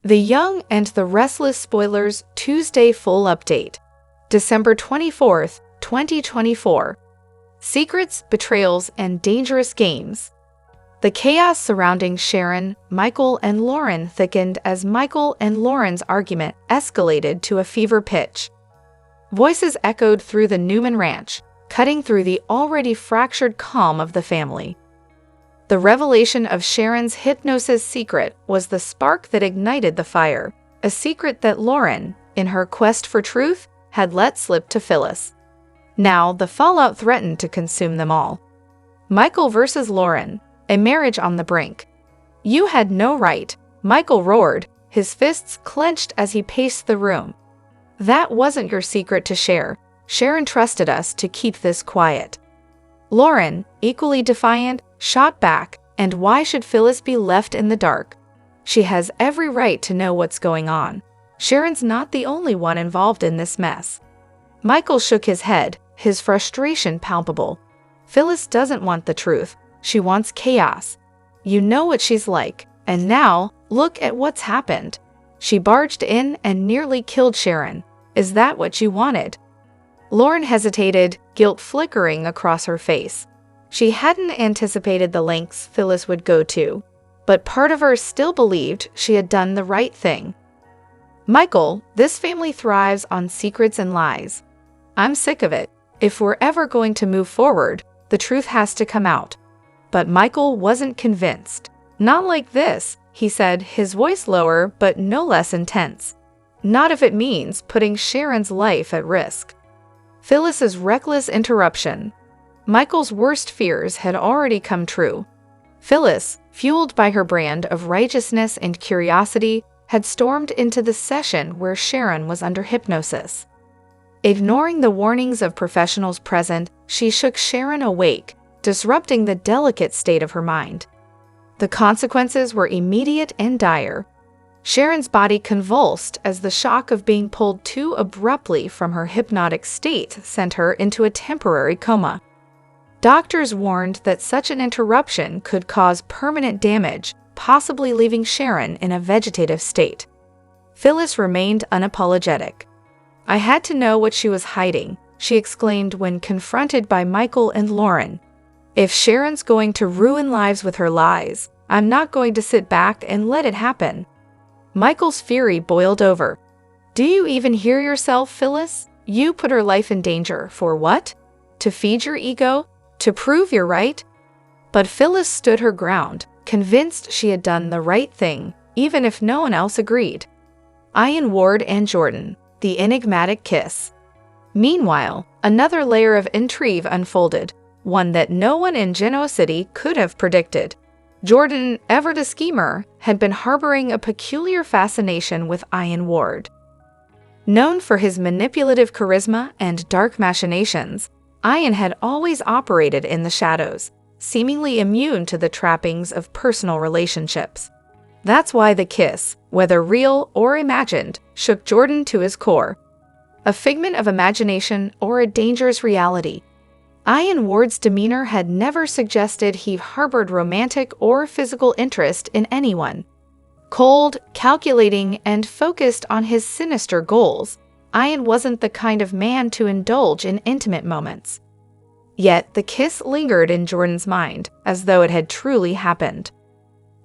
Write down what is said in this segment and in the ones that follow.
The Young and the Restless Spoilers Tuesday Full Update. December 24th, 2024. Secrets, Betrayals, and Dangerous Games. The chaos surrounding Sharon, Michael, and Lauren thickened as Michael and Lauren's argument escalated to a fever pitch. Voices echoed through the Newman Ranch, cutting through the already fractured calm of the family. The revelation of Sharon's hypnosis secret was the spark that ignited the fire, a secret that Lauren, in her quest for truth, had let slip to Phyllis. Now, the fallout threatened to consume them all. Michael versus Lauren, a marriage on the brink. "You had no right," Michael roared, his fists clenched as he paced the room. "That wasn't your secret to share. Sharon trusted us to keep this quiet." Lauren, equally defiant, shot back, "And why should Phyllis be left in the dark? She has every right to know what's going on. Sharon's not the only one involved in this mess." Michael shook his head, his frustration palpable. "Phyllis doesn't want the truth. She wants chaos. You know what she's like, and now, look at what's happened. She barged in and nearly killed Sharon. Is that what you wanted?" Lauren hesitated, guilt flickering across her face. She hadn't anticipated the lengths Phyllis would go to, but part of her still believed she had done the right thing. "Michael, this family thrives on secrets and lies. I'm sick of it. If we're ever going to move forward, the truth has to come out." But Michael wasn't convinced. "Not like this," he said, his voice lower but no less intense. "Not if it means putting Sharon's life at risk." Phyllis's reckless interruption. Michael's worst fears had already come true. Phyllis, fueled by her brand of righteousness and curiosity, had stormed into the session where Sharon was under hypnosis. Ignoring the warnings of professionals present, she shook Sharon awake, disrupting the delicate state of her mind. The consequences were immediate and dire. Sharon's body convulsed as the shock of being pulled too abruptly from her hypnotic state sent her into a temporary coma. Doctors warned that such an interruption could cause permanent damage, possibly leaving Sharon in a vegetative state. Phyllis remained unapologetic. "I had to know what she was hiding," she exclaimed when confronted by Michael and Lauren. "If Sharon's going to ruin lives with her lies, I'm not going to sit back and let it happen." Michael's fury boiled over. "Do you even hear yourself, Phyllis? You put her life in danger for what? To feed your ego? To prove you're right?" But Phyllis stood her ground, convinced she had done the right thing, even if no one else agreed. Ian Ward and Jordan, the enigmatic kiss. Meanwhile, another layer of intrigue unfolded, one that no one in Genoa City could have predicted. Jordan, ever the schemer, had been harboring a peculiar fascination with Ian Ward. Known for his manipulative charisma and dark machinations, Ian had always operated in the shadows, seemingly immune to the trappings of personal relationships. That's why the kiss, whether real or imagined, shook Jordan to his core. A figment of imagination or a dangerous reality? Ian Ward's demeanor had never suggested he harbored romantic or physical interest in anyone. Cold, calculating, and focused on his sinister goals, Ian wasn't the kind of man to indulge in intimate moments. Yet the kiss lingered in Jordan's mind, as though it had truly happened.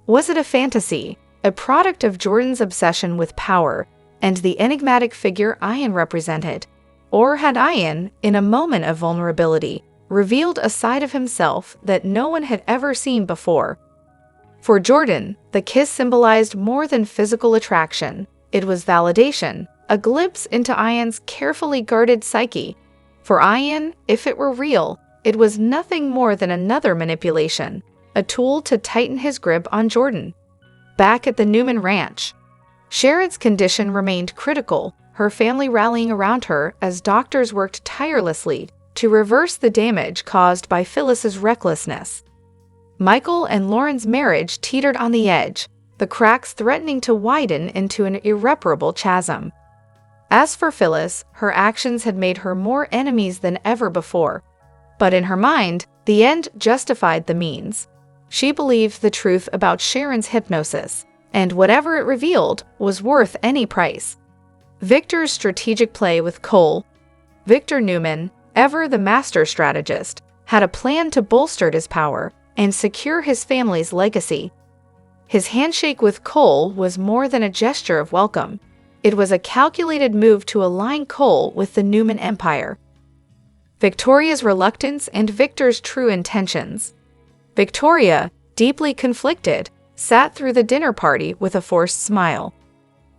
Was it a fantasy, a product of Jordan's obsession with power and the enigmatic figure Ian represented? Or had Ian, in a moment of vulnerability, revealed a side of himself that no one had ever seen before? For Jordan, the kiss symbolized more than physical attraction. It was validation, a glimpse into Ian's carefully guarded psyche. For Ian, if it were real, it was nothing more than another manipulation, a tool to tighten his grip on Jordan. Back at the Newman Ranch, Sharon's condition remained critical, her family rallying around her as doctors worked tirelessly to reverse the damage caused by Phyllis's recklessness. Michael and Lauren's marriage teetered on the edge, the cracks threatening to widen into an irreparable chasm. As for Phyllis, her actions had made her more enemies than ever before. But in her mind, the end justified the means. She believed the truth about Sharon's hypnosis, and whatever it revealed was worth any price. Victor's strategic play with Cole. Victor Newman, ever the master strategist, had a plan to bolster his power and secure his family's legacy. His handshake with Cole was more than a gesture of welcome. It was a calculated move to align Cole with the Newman Empire. Victoria's reluctance and Victor's true intentions. Victoria, deeply conflicted, sat through the dinner party with a forced smile.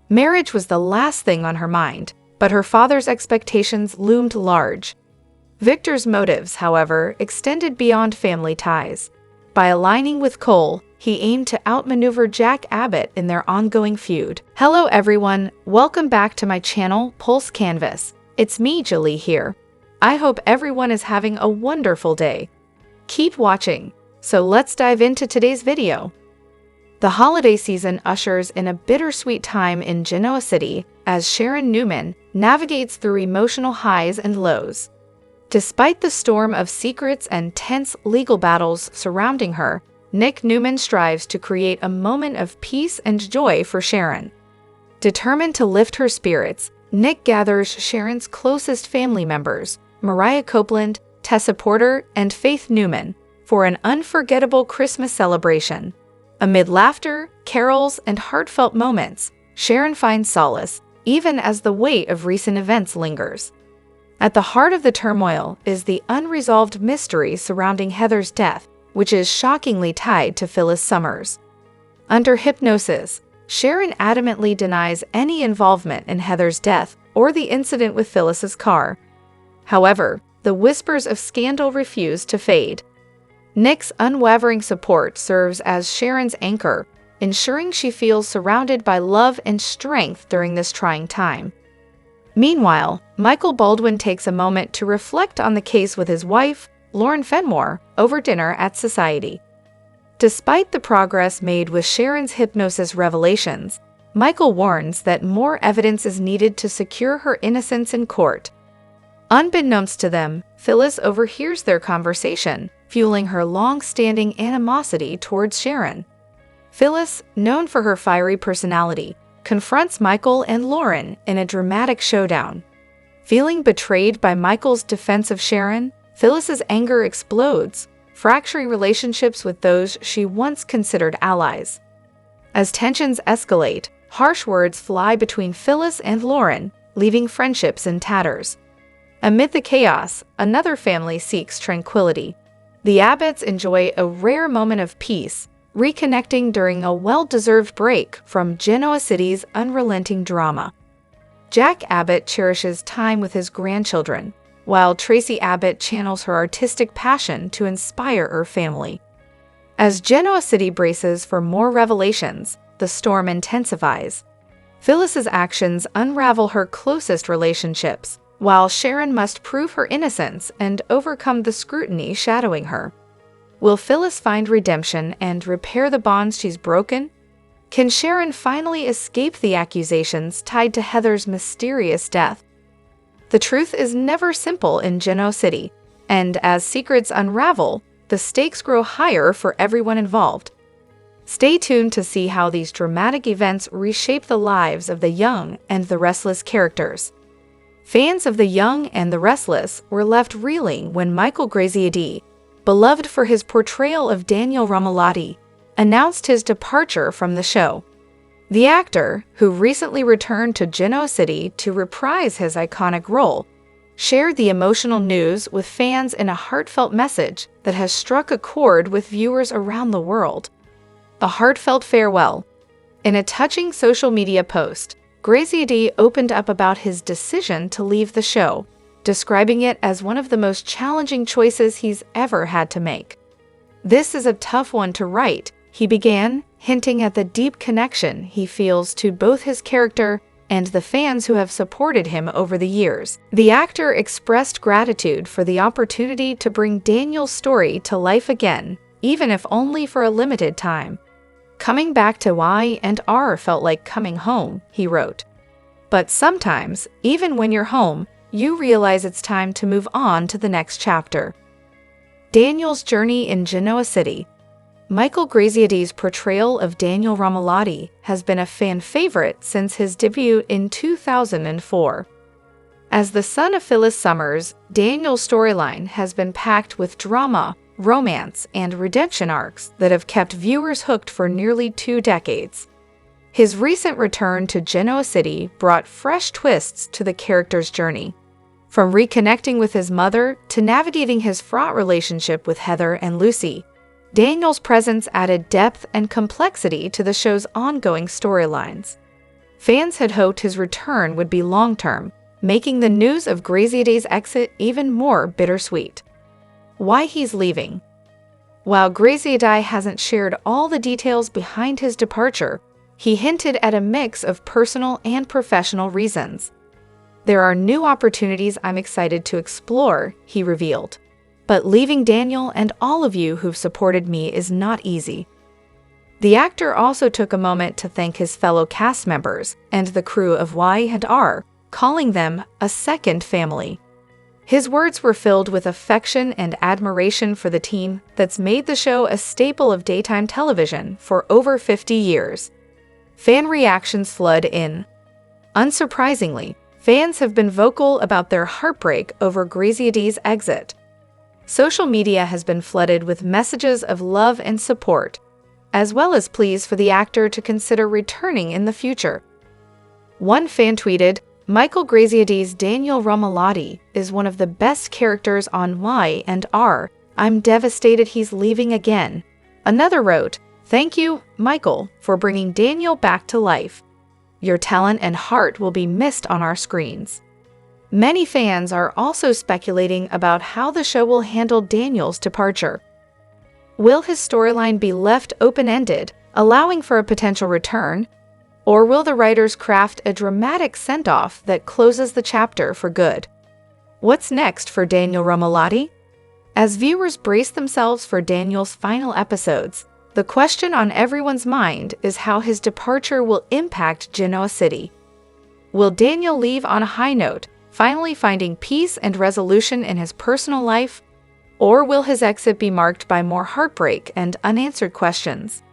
Marriage was the last thing on her mind, but her father's expectations loomed large. Victor's motives, however, extended beyond family ties. By aligning with Cole, he aimed to outmaneuver Jack Abbott in their ongoing feud. Hello everyone, welcome back to my channel, Pulse Canvas. It's me, Jolie here. I hope everyone is having a wonderful day. Keep watching. So let's dive into today's video. The holiday season ushers in a bittersweet time in Genoa City as Sharon Newman navigates through emotional highs and lows. Despite the storm of secrets and tense legal battles surrounding her, Nick Newman strives to create a moment of peace and joy for Sharon. Determined to lift her spirits, Nick gathers Sharon's closest family members, Mariah Copeland, Tessa Porter, and Faith Newman, for an unforgettable Christmas celebration. Amid laughter, carols, and heartfelt moments, Sharon finds solace, even as the weight of recent events lingers. At the heart of the turmoil is the unresolved mystery surrounding Heather's death, which is shockingly tied to Phyllis Summers. Under hypnosis, Sharon adamantly denies any involvement in Heather's death or the incident with Phyllis's car. However, the whispers of scandal refuse to fade. Nick's unwavering support serves as Sharon's anchor, ensuring she feels surrounded by love and strength during this trying time. Meanwhile, Michael Baldwin takes a moment to reflect on the case with his wife, Lauren Fenmore, over dinner at Society. Despite the progress made with Sharon's hypnosis revelations, Michael warns that more evidence is needed to secure her innocence in court. Unbeknownst to them, Phyllis overhears their conversation, fueling her long-standing animosity towards Sharon. Phyllis, known for her fiery personality, confronts Michael and Lauren in a dramatic showdown. Feeling betrayed by Michael's defense of Sharon, Phyllis's anger explodes, fracturing relationships with those she once considered allies. As tensions escalate, harsh words fly between Phyllis and Lauren, leaving friendships in tatters. Amid the chaos, another family seeks tranquility. The Abbotts enjoy a rare moment of peace, reconnecting during a well-deserved break from Genoa City's unrelenting drama. Jack Abbott cherishes time with his grandchildren, while Tracy Abbott channels her artistic passion to inspire her family. As Genoa City braces for more revelations, the storm intensifies. Phyllis's actions unravel her closest relationships, while Sharon must prove her innocence and overcome the scrutiny shadowing her. Will Phyllis find redemption and repair the bonds she's broken? Can Sharon finally escape the accusations tied to Heather's mysterious death? The truth is never simple in Genoa City, and as secrets unravel, the stakes grow higher for everyone involved. Stay tuned to see how these dramatic events reshape the lives of the Young and the Restless characters. Fans of The Young and the Restless were left reeling when Michael Graziadei, beloved for his portrayal of Daniel Romalotti, announced his departure from the show. The actor, who recently returned to Genoa City to reprise his iconic role, shared the emotional news with fans in a heartfelt message that has struck a chord with viewers around the world. A heartfelt farewell. In a touching social media post, Graziadei opened up about his decision to leave the show, describing it as one of the most challenging choices he's ever had to make. "This is a tough one to write," he began, hinting at the deep connection he feels to both his character and the fans who have supported him over the years. The actor expressed gratitude for the opportunity to bring Daniel's story to life again, even if only for a limited time. "Coming back to Y&R felt like coming home," he wrote. "But sometimes, even when you're home, you realize it's time to move on to the next chapter." Daniel's journey in Genoa City. Michael Graziadis's portrayal of Daniel Romalotti has been a fan favorite since his debut in 2004. As the son of Phyllis Summers, Daniel's storyline has been packed with drama, romance, and redemption arcs that have kept viewers hooked for nearly 2 decades. His recent return to Genoa City brought fresh twists to the character's journey. From reconnecting with his mother to navigating his fraught relationship with Heather and Lucy, Daniel's presence added depth and complexity to the show's ongoing storylines. Fans had hoped his return would be long-term, making the news of Graziadis's exit even more bittersweet. Why he's leaving. While Graziadis hasn't shared all the details behind his departure, he hinted at a mix of personal and professional reasons. "There are new opportunities I'm excited to explore," he revealed. "But leaving Daniel and all of you who've supported me is not easy." The actor also took a moment to thank his fellow cast members and the crew of Y&R, calling them a second family. His words were filled with affection and admiration for the team that's made the show a staple of daytime television for over 50 years. Fan reactions flood in. Unsurprisingly, fans have been vocal about their heartbreak over Graziadis's exit. Social media has been flooded with messages of love and support, as well as pleas for the actor to consider returning in the future. One fan tweeted, "Michael Graziadis's Daniel Romalotti is one of the best characters on Y&R. I'm devastated he's leaving again." Another wrote, "Thank you, Michael, for bringing Daniel back to life. Your talent and heart will be missed on our screens." Many fans are also speculating about how the show will handle Daniel's departure. Will his storyline be left open-ended, allowing for a potential return? Or will the writers craft a dramatic send-off that closes the chapter for good? What's next for Daniel Romalotti? As viewers brace themselves for Daniel's final episodes, the question on everyone's mind is how his departure will impact Genoa City. Will Daniel leave on a high note, finally finding peace and resolution in his personal life? Or will his exit be marked by more heartbreak and unanswered questions?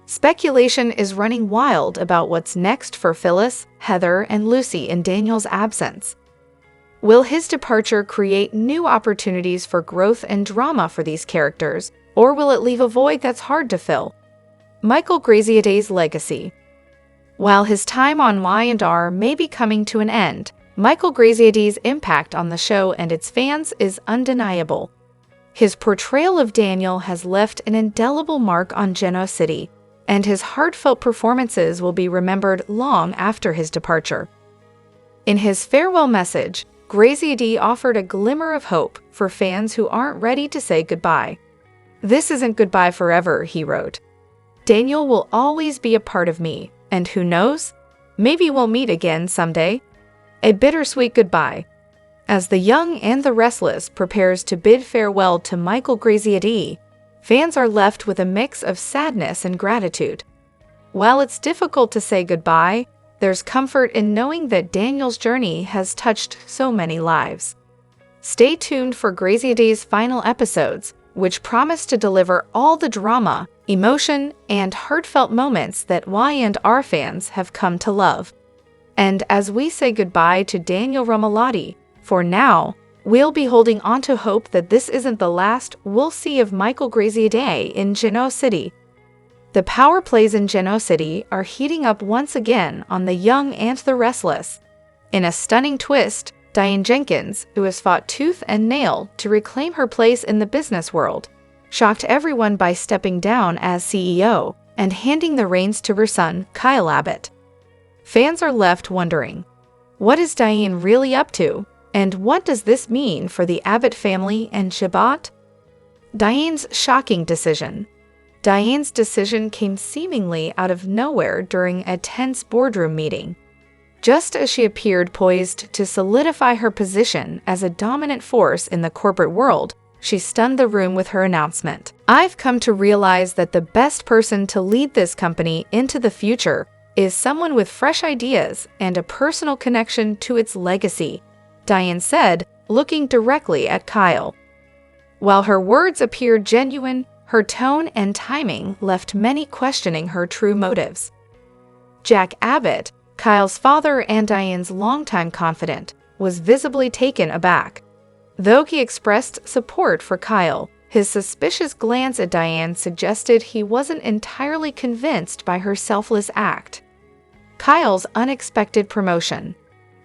Speculation is running wild about what's next for Phyllis, Heather, and Lucy in Daniel's absence. Will his departure create new opportunities for growth and drama for these characters, or will it leave a void that's hard to fill? Michael Graziadis's legacy. While his time on Y&R may be coming to an end, Michael Graziadis's impact on the show and its fans is undeniable. His portrayal of Daniel has left an indelible mark on Genoa City, and his heartfelt performances will be remembered long after his departure. In his farewell message, Graziadis offered a glimmer of hope for fans who aren't ready to say goodbye. "This isn't goodbye forever," he wrote. "Daniel will always be a part of me, and who knows? Maybe we'll meet again someday." A bittersweet goodbye. As The Young and the Restless prepares to bid farewell to Michael Graziadis, fans are left with a mix of sadness and gratitude. While it's difficult to say goodbye, there's comfort in knowing that Daniel's journey has touched so many lives. Stay tuned for Graziadis's final episodes, which promise to deliver all the drama, emotion, and heartfelt moments that Y&R fans have come to love. And as we say goodbye to Daniel Romalotti, for now, we'll be holding on to hope that this isn't the last we'll see of Michael Graziadis in Genoa City. The power plays in Genoa City are heating up once again on The Young and the Restless. In a stunning twist, Diane Jenkins, who has fought tooth and nail to reclaim her place in the business world, shocked everyone by stepping down as CEO and handing the reins to her son, Kyle Abbott. Fans are left wondering, what is Diane really up to? And what does this mean for the Abbott family and Shabbat? Diane's shocking decision. Diane's decision came seemingly out of nowhere during a tense boardroom meeting. Just as she appeared poised to solidify her position as a dominant force in the corporate world, she stunned the room with her announcement. "I've come to realize that the best person to lead this company into the future is someone with fresh ideas and a personal connection to its legacy," Diane said, looking directly at Kyle. While her words appeared genuine, Her tone and timing left many questioning her true motives. Jack Abbott, Kyle's father and Diane's longtime confidant, was visibly taken aback. Though he expressed support for Kyle, his suspicious glance at Diane suggested he wasn't entirely convinced by her selfless act. Kyle's unexpected promotion.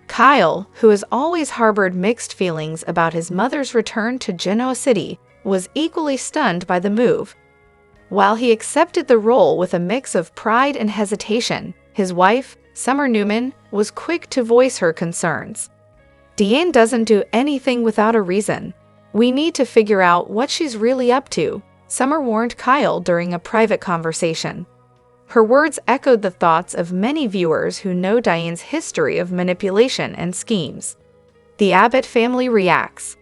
Kyle, who has always harbored mixed feelings about his mother's return to Genoa City, was equally stunned by the move. While he accepted the role with a mix of pride and hesitation, his wife, Summer Newman, was quick to voice her concerns. "Diane doesn't do anything without a reason. We need to figure out what she's really up to," Summer warned Kyle during a private conversation. Her words echoed the thoughts of many viewers who know Diane's history of manipulation and schemes. The Abbott family reacts.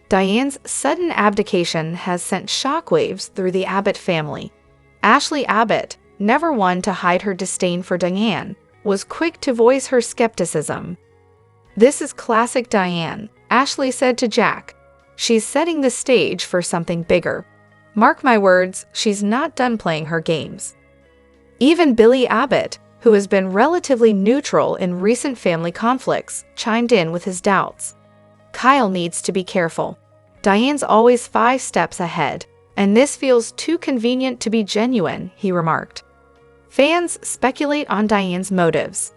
Diane's sudden abdication has sent shockwaves through the Abbott family. Ashley Abbott, never one to hide her disdain for Diane, was quick to voice her skepticism. "This is classic Diane," Ashley said to Jack. "She's setting the stage for something bigger. Mark my words, she's not done playing her games." Even Billy Abbott, who has been relatively neutral in recent family conflicts, chimed in with his doubts. "Kyle needs to be careful. Diane's always 5 steps ahead, and this feels too convenient to be genuine," he remarked. Fans speculate on Diane's motives.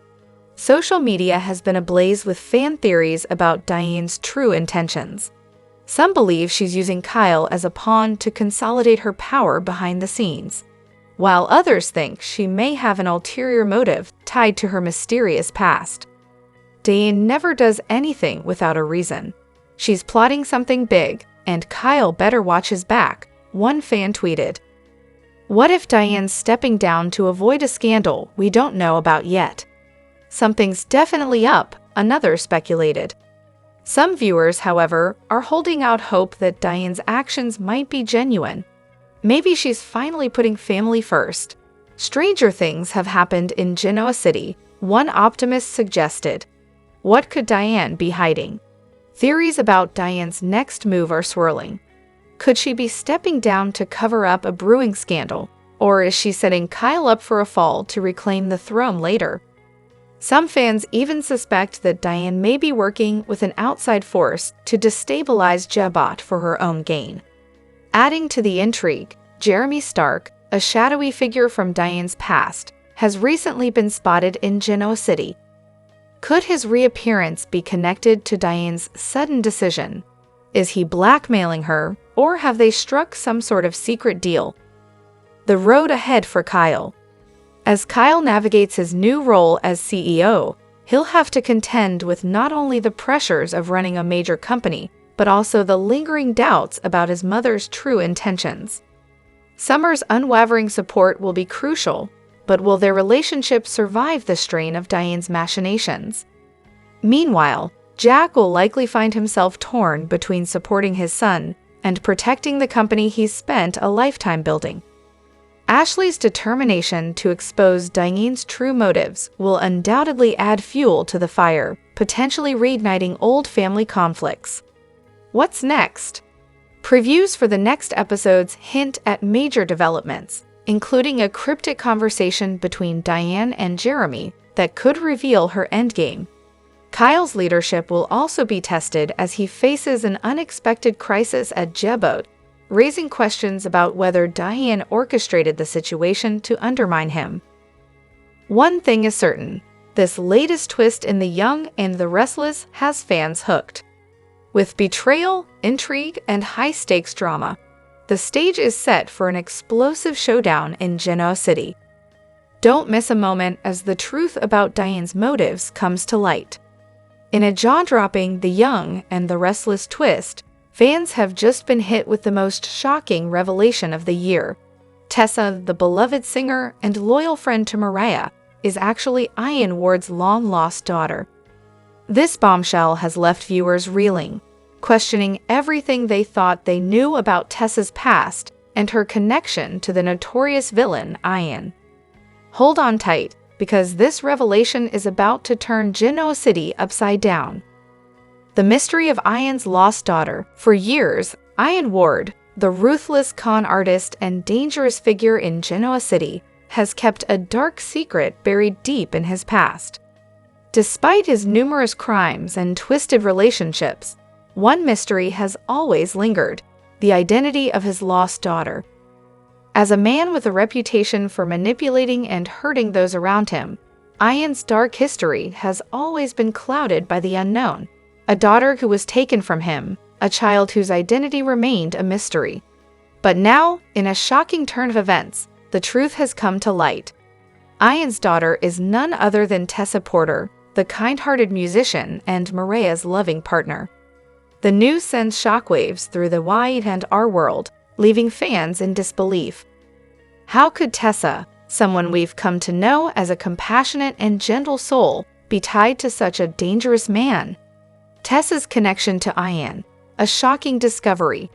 Social media has been ablaze with fan theories about Diane's true intentions. Some believe she's using Kyle as a pawn to consolidate her power behind the scenes, while others think she may have an ulterior motive tied to her mysterious past. "Diane never does anything without a reason. She's plotting something big, and Kyle better watch his back," one fan tweeted. "What if Diane's stepping down to avoid a scandal we don't know about yet?" "Something's definitely up," another speculated. Some viewers, however, are holding out hope that Diane's actions might be genuine. Maybe she's finally putting family first. "Stranger things have happened in Genoa City," one optimist suggested. What could Diane be hiding? Theories about Diane's next move are swirling. Could she be stepping down to cover up a brewing scandal, or is she setting Kyle up for a fall to reclaim the throne later? Some fans even suspect that Diane may be working with an outside force to destabilize Jabot for her own gain. Adding to the intrigue, Jeremy Stark, a shadowy figure from Diane's past, has recently been spotted in Genoa City. Could his reappearance be connected to Diane's sudden decision? Is he blackmailing her, or have they struck some sort of secret deal? The road ahead for Kyle. As Kyle navigates his new role as CEO, he'll have to contend with not only the pressures of running a major company, but also the lingering doubts about his mother's true intentions. Summer's unwavering support will be crucial, but will their relationship survive the strain of Diane's machinations? Meanwhile, Jack will likely find himself torn between supporting his son and protecting the company he's spent a lifetime building. Ashley's determination to expose Diane's true motives will undoubtedly add fuel to the fire, potentially reigniting old family conflicts. What's next? Previews for the next episodes hint at major developments, including a cryptic conversation between Diane and Jeremy that could reveal her endgame. Kyle's leadership will also be tested as he faces an unexpected crisis at Jabot, raising questions about whether Diane orchestrated the situation to undermine him. One thing is certain, this latest twist in The Young and the Restless has fans hooked. With betrayal, intrigue, and high-stakes drama, the stage is set for an explosive showdown in Genoa City. Don't miss a moment as the truth about Diane's motives comes to light. In a jaw-dropping The Young and the Restless twist, fans have just been hit with the most shocking revelation of the year. Tessa, the beloved singer and loyal friend to Mariah, is actually Ian Ward's long-lost daughter. This bombshell has left viewers reeling, questioning everything they thought they knew about Tessa's past and her connection to the notorious villain Ian. Hold on tight, because this revelation is about to turn Genoa City upside down. The mystery of Ian's lost daughter. For years, Ian Ward, the ruthless con artist and dangerous figure in Genoa City, has kept a dark secret buried deep in his past. Despite his numerous crimes and twisted relationships, one mystery has always lingered: the identity of his lost daughter. As a man with a reputation for manipulating and hurting those around him, Ian's dark history has always been clouded by the unknown. A daughter who was taken from him, a child whose identity remained a mystery. But now, in a shocking turn of events, the truth has come to light. Ian's daughter is none other than Tessa Porter, the kind-hearted musician and Maria's loving partner. The news sends shockwaves through the Y&R world, leaving fans in disbelief. How could Tessa, someone we've come to know as a compassionate and gentle soul, be tied to such a dangerous man? Tessa's connection to Ian, a shocking discovery.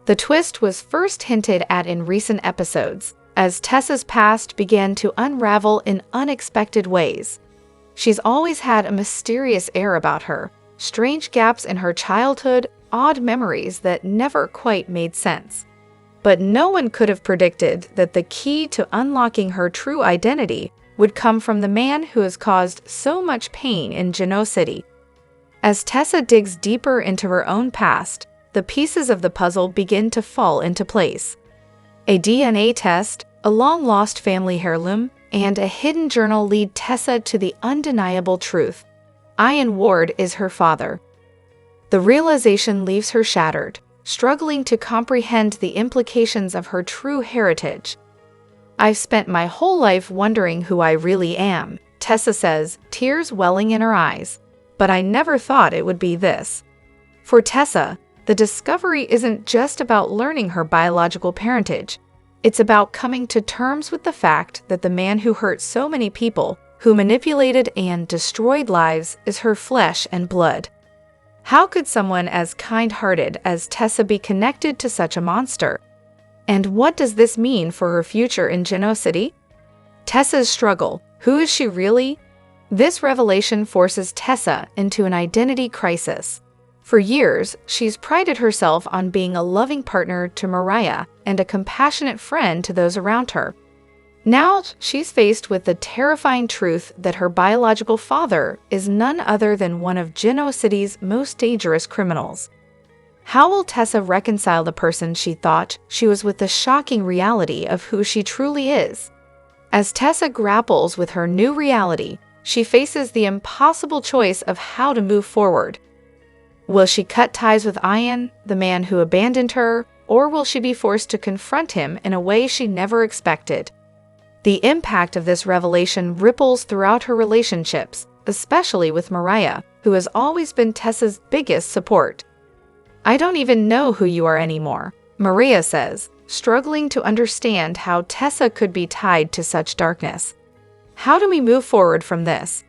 The twist was first hinted at in recent episodes, as Tessa's past began to unravel in unexpected ways. She's always had a mysterious air about her, strange gaps in her childhood, odd memories that never quite made sense. But no one could have predicted that the key to unlocking her true identity would come from the man who has caused so much pain in Genoa City. As Tessa digs deeper into her own past, the pieces of the puzzle begin to fall into place. A DNA test, a long-lost family heirloom, and a hidden journal lead Tessa to the undeniable truth: Ian Ward is her father. The realization leaves her shattered, struggling to comprehend the implications of her true heritage. "I've spent my whole life wondering who I really am," Tessa says, tears welling in her eyes. "But I never thought it would be this." For Tessa, the discovery isn't just about learning her biological parentage. It's about coming to terms with the fact that the man who hurt so many people, who manipulated and destroyed lives, is her flesh and blood. How could someone as kind-hearted as Tessa be connected to such a monster? And what does this mean for her future in Genoa City? Tessa's struggle. Who is she really? This revelation forces Tessa into an identity crisis. For years, she's prided herself on being a loving partner to Maria and a compassionate friend to those around her. Now, she's faced with the terrifying truth that her biological father is none other than one of Genoa City's most dangerous criminals. How will Tessa reconcile the person she thought she was with the shocking reality of who she truly is? As Tessa grapples with her new reality, she faces the impossible choice of how to move forward. Will she cut ties with Ian, the man who abandoned her, or will she be forced to confront him in a way she never expected? The impact of this revelation ripples throughout her relationships, especially with Maria, who has always been Tessa's biggest support. "I don't even know who you are anymore," Maria says, struggling to understand how Tessa could be tied to such darkness. How do we move forward from this?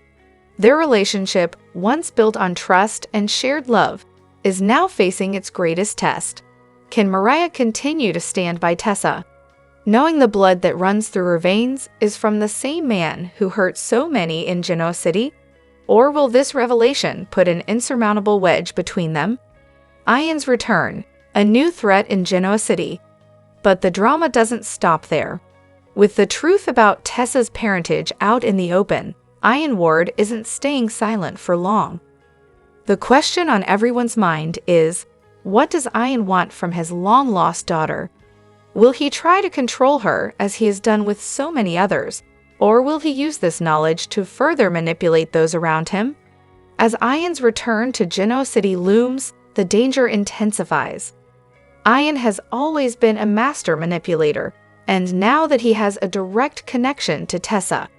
Their relationship, once built on trust and shared love, is now facing its greatest test. Can Maria continue to stand by Tessa, knowing the blood that runs through her veins is from the same man who hurt so many in Genoa City? Or will this revelation put an insurmountable wedge between them? Ian's return, a new threat in Genoa City. But the drama doesn't stop there. With the truth about Tessa's parentage out in the open, Ian Ward isn't staying silent for long. The question on everyone's mind is, what does Ian want from his long-lost daughter? Will he try to control her as he has done with so many others, or will he use this knowledge to further manipulate those around him? As Ian's return to Genoa City looms, the danger intensifies. Ian has always been a master manipulator, and now that he has a direct connection to Tessa,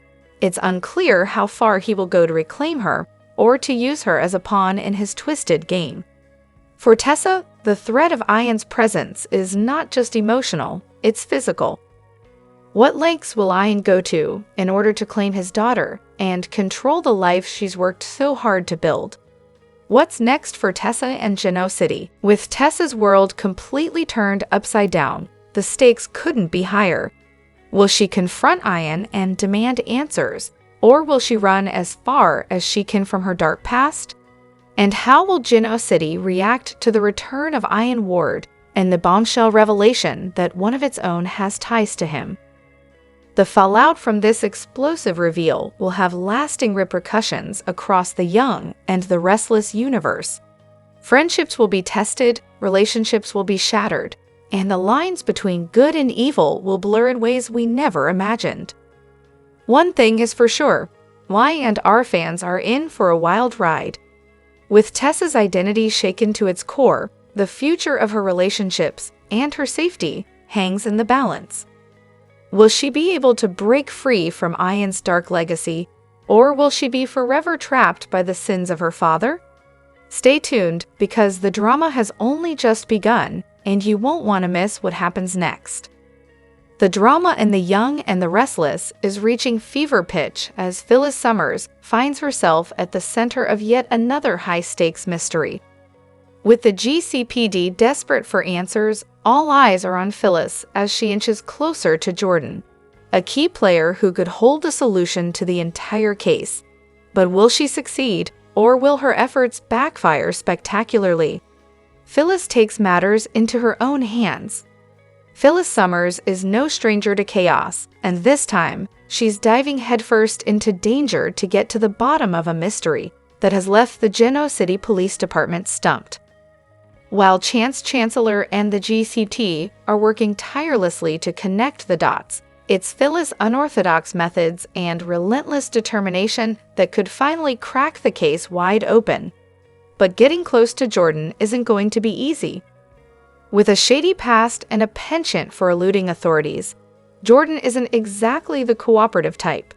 it's unclear how far he will go to reclaim her or to use her as a pawn in his twisted game. For Tessa, the threat of Ian's presence is not just emotional, it's physical. What lengths will Ian go to in order to claim his daughter and control the life she's worked so hard to build? What's next for Tessa and Genoa City? With Tessa's world completely turned upside down, the stakes couldn't be higher. Will she confront Ian and demand answers, or will she run as far as she can from her dark past? And how will Genoa City react to the return of Ian Ward, and the bombshell revelation that one of its own has ties to him. The fallout from this explosive reveal will have lasting repercussions across the young and the restless universe. Friendships will be tested, relationships will be shattered, and the lines between good and evil will blur in ways we never imagined. One thing is for sure, Y and R fans are in for a wild ride. With Tessa's identity shaken to its core, the future of her relationships and her safety hangs in the balance. Will she be able to break free from Ian's dark legacy, or will she be forever trapped by the sins of her father? Stay tuned, because the drama has only just begun, and you won't want to miss what happens next. The drama in The Young and the Restless is reaching fever pitch as Phyllis Summers finds herself at the center of yet another high-stakes mystery. With the GCPD desperate for answers, all eyes are on Phyllis as she inches closer to Jordan, a key player who could hold a solution to the entire case. But will she succeed, or will her efforts backfire spectacularly? Phyllis takes matters into her own hands. Phyllis Summers is no stranger to chaos, and this time, she's diving headfirst into danger to get to the bottom of a mystery that has left the Genoa City Police Department stumped. While Chance Chancellor and the GCT are working tirelessly to connect the dots, it's Phyllis' unorthodox methods and relentless determination that could finally crack the case wide open. But getting close to Jordan isn't going to be easy. With a shady past and a penchant for eluding authorities, Jordan isn't exactly the cooperative type.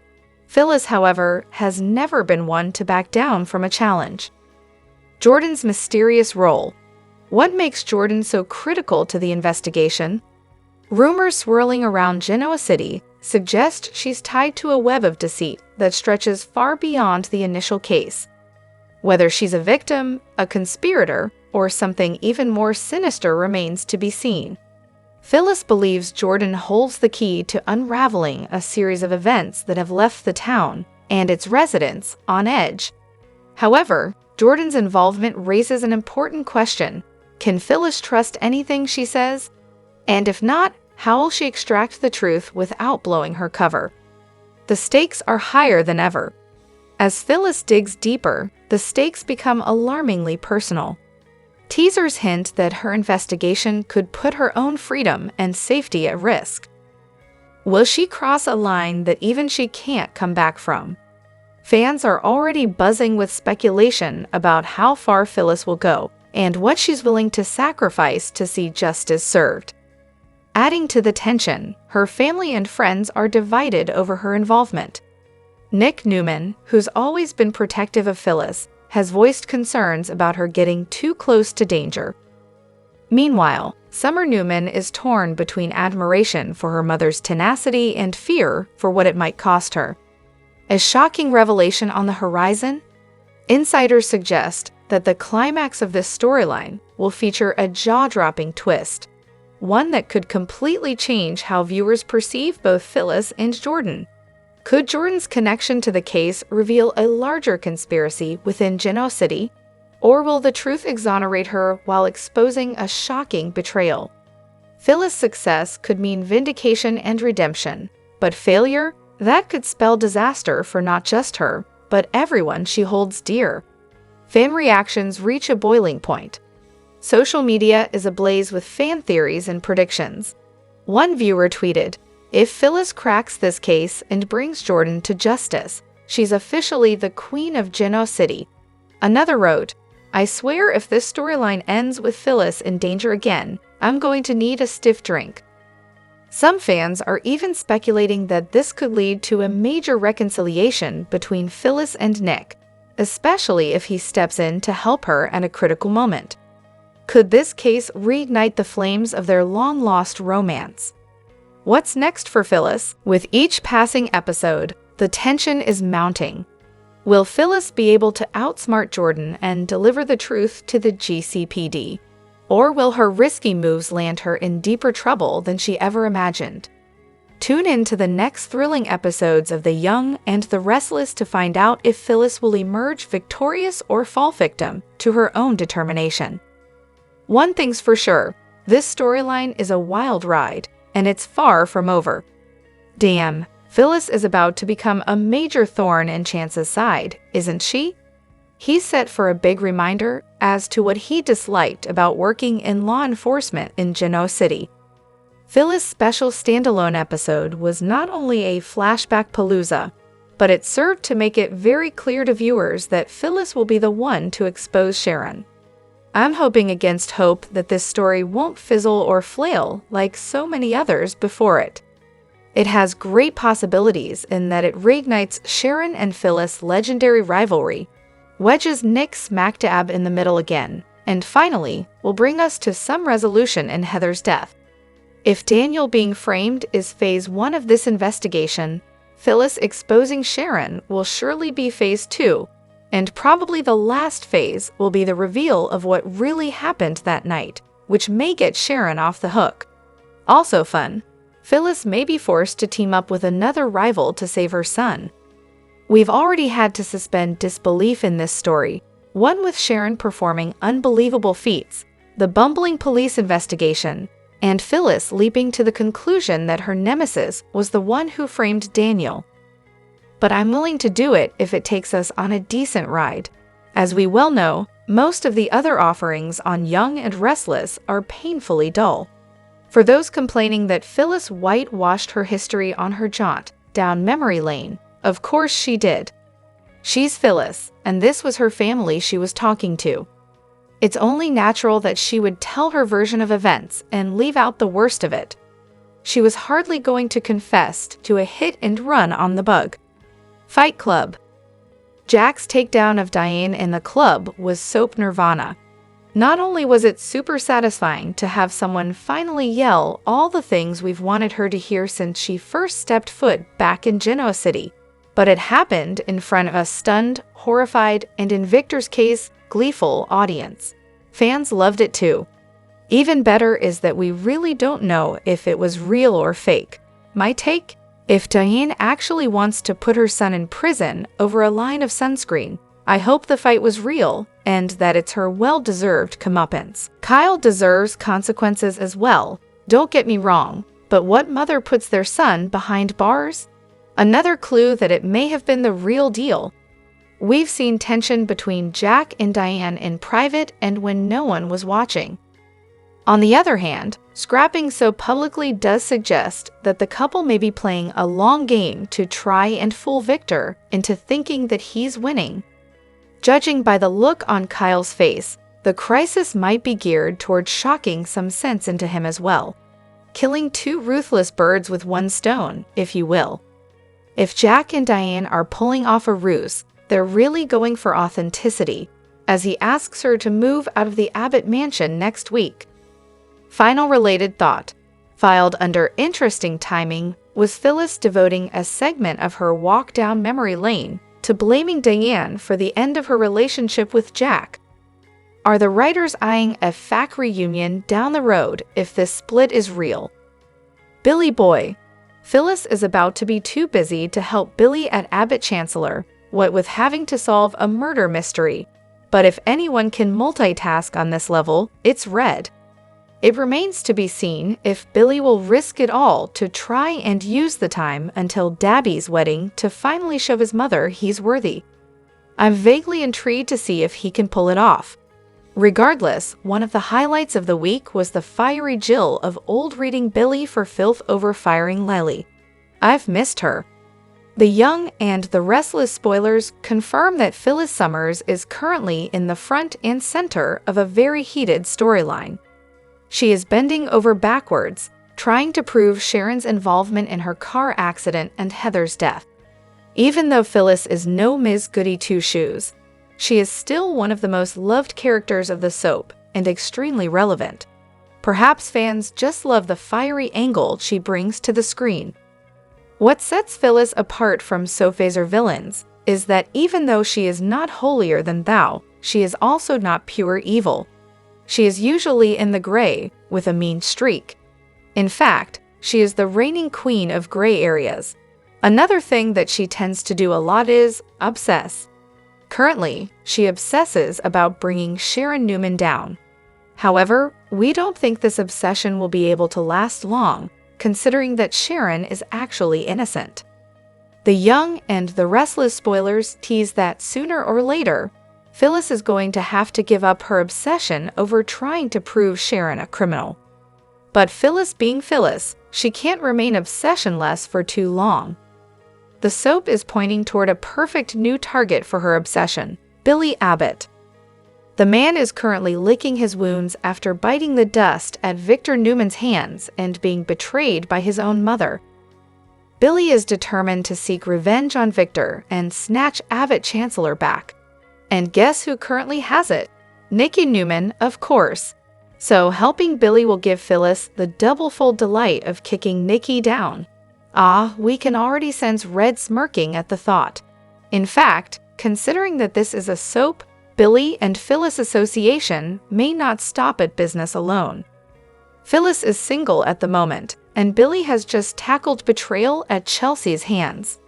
Phyllis, however, has never been one to back down from a challenge. Jordan's mysterious role. What makes Jordan so critical to the investigation? Rumors swirling around Genoa City suggest she's tied to a web of deceit that stretches far beyond the initial case. Whether she's a victim, a conspirator, or something even more sinister remains to be seen. Phyllis believes Jordan holds the key to unraveling a series of events that have left the town and its residents on edge. However, Jordan's involvement raises an important question. Can Phyllis trust anything she says? And if not, how will she extract the truth without blowing her cover? The stakes are higher than ever. As Phyllis digs deeper, the stakes become alarmingly personal. Teasers hint that her investigation could put her own freedom and safety at risk. Will she cross a line that even she can't come back from? Fans are already buzzing with speculation about how far Phyllis will go and what she's willing to sacrifice to see justice served. Adding to the tension, her family and friends are divided over her involvement. Nick Newman, who's always been protective of Phyllis, has voiced concerns about her getting too close to danger. Meanwhile, Summer Newman is torn between admiration for her mother's tenacity and fear for what it might cost her. A shocking revelation on the horizon? Insiders suggest that the climax of this storyline will feature a jaw-dropping twist, one that could completely change how viewers perceive both Phyllis and Jordan. Could Jordan's connection to the case reveal a larger conspiracy within Genoa City, or will the truth exonerate her while exposing a shocking betrayal? Phyllis' success could mean vindication and redemption, but failure? That could spell disaster for not just her, but everyone she holds dear. Fan reactions reach a boiling point. Social media is ablaze with fan theories and predictions. One viewer tweeted, "If Phyllis cracks this case and brings Jordan to justice, she's officially the queen of Genoa City." Another wrote, "I swear if this storyline ends with Phyllis in danger again, I'm going to need a stiff drink." Some fans are even speculating that this could lead to a major reconciliation between Phyllis and Nick, especially if he steps in to help her at a critical moment. Could this case reignite the flames of their long-lost romance? What's next for Phyllis? With each passing episode, the tension is mounting. Will Phyllis be able to outsmart Jordan and deliver the truth to the GCPD? Or will her risky moves land her in deeper trouble than she ever imagined? Tune in to the next thrilling episodes of The Young and the Restless to find out if Phyllis will emerge victorious or fall victim to her own determination. One thing's for sure, This storyline is a wild ride, and it's far from over. Damn, Phyllis is about to become a major thorn in Chance's side, isn't she? He's set for a big reminder as to what he disliked about working in law enforcement in Genoa City. Phyllis' special standalone episode was not only a flashback palooza, but it served to make it very clear to viewers that Phyllis will be the one to expose Sharon. I'm hoping against hope that this story won't fizzle or flail like so many others before it. It has great possibilities in that it reignites Sharon and Phyllis' legendary rivalry, wedges Nick smack dab in the middle again, and finally will bring us to some resolution in Heather's death. If Daniel being framed is phase 1 of this investigation, Phyllis exposing Sharon will surely be phase 2, and probably the last phase will be the reveal of what really happened that night, which may get Sharon off the hook. Also fun, Phyllis may be forced to team up with another rival to save her son. We've already had to suspend disbelief in this story, one with Sharon performing unbelievable feats, the bumbling police investigation, and Phyllis leaping to the conclusion that her nemesis was the one who framed Daniel. But I'm willing to do it if it takes us on a decent ride. As we well know, most of the other offerings on Young and Restless are painfully dull. For those complaining that Phyllis whitewashed her history on her jaunt down memory lane, of course she did. She's Phyllis, and this was her family she was talking to. It's only natural that she would tell her version of events and leave out the worst of it. She was hardly going to confess to a hit and run on the bug. Fight Club. Jack's takedown of Diane in the club was soap nirvana. Not only was it super satisfying to have someone finally yell all the things we've wanted her to hear since she first stepped foot back in Genoa City, but it happened in front of a stunned, horrified, and in Victor's case, gleeful audience. Fans loved it too. Even better is that we really don't know if it was real or fake. My take? If Diane actually wants to put her son in prison over a line of sunscreen, I hope the fight was real and that it's her well-deserved comeuppance. Kyle deserves consequences as well, don't get me wrong, but what mother puts their son behind bars? Another clue that it may have been the real deal. We've seen tension between Jack and Diane in private and when no one was watching. On the other hand, scrapping so publicly does suggest that the couple may be playing a long game to try and fool Victor into thinking that he's winning. Judging by the look on Kyle's face, the crisis might be geared towards shocking some sense into him as well. Killing two ruthless birds with one stone, if you will. If Jack and Diane are pulling off a ruse, they're really going for authenticity, as he asks her to move out of the Abbott mansion next week. Final related thought, filed under interesting timing, was Phyllis devoting a segment of her walk down memory lane to blaming Diane for the end of her relationship with Jack. Are the writers eyeing a FAC reunion down the road if this split is real? Billy Boy. Phyllis is about to be too busy to help Billy at Abbott Chancellor, what with having to solve a murder mystery. But if anyone can multitask on this level, it's Red. It remains to be seen if Billy will risk it all to try and use the time until Dabby's wedding to finally show his mother he's worthy. I'm vaguely intrigued to see if he can pull it off. Regardless, one of the highlights of the week was the fiery Jill of old reading Billy for filth over firing Lily. I've missed her. The Young and the Restless spoilers confirm that Phyllis Summers is currently in the front and center of a very heated storyline. She is bending over backwards, trying to prove Sharon's involvement in her car accident and Heather's death. Even though Phyllis is no Ms. Goody Two-Shoes, she is still one of the most loved characters of the soap and extremely relevant. Perhaps fans just love the fiery angle she brings to the screen. What sets Phyllis apart from Sophie's villains is that even though she is not holier than thou, she is also not pure evil. She is usually in the gray, with a mean streak. In fact, she is the reigning queen of gray areas. Another thing that she tends to do a lot is obsess. Currently, she obsesses about bringing Sharon Newman down. However, we don't think this obsession will be able to last long, considering that Sharon is actually innocent. The Young and the Restless spoilers tease that sooner or later, Phyllis is going to have to give up her obsession over trying to prove Sharon a criminal. But Phyllis being Phyllis, she can't remain obsessionless for too long. The soap is pointing toward a perfect new target for her obsession, Billy Abbott. The man is currently licking his wounds after biting the dust at Victor Newman's hands and being betrayed by his own mother. Billy is determined to seek revenge on Victor and snatch Abbott Chancellor back. And guess who currently has it? Nikki Newman, of course. So helping Billy will give Phyllis the double-fold delight of kicking Nikki down. Ah, we can already sense Red smirking at the thought. In fact, considering that this is a soap, Billy and Phyllis association may not stop at business alone. Phyllis is single at the moment, and Billy has just tackled betrayal at Chelsea's hands.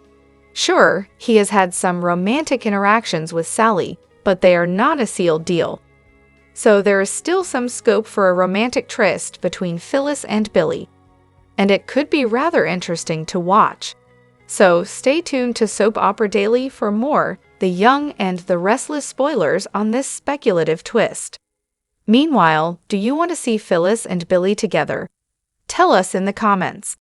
Sure, he has had some romantic interactions with Sally, but they are not a sealed deal. So there is still some scope for a romantic tryst between Phyllis and Billy. And it could be rather interesting to watch. So stay tuned to Soap Opera Daily for more The Young and the Restless spoilers on this speculative twist. Meanwhile, do you want to see Phyllis and Billy together? Tell us in the comments.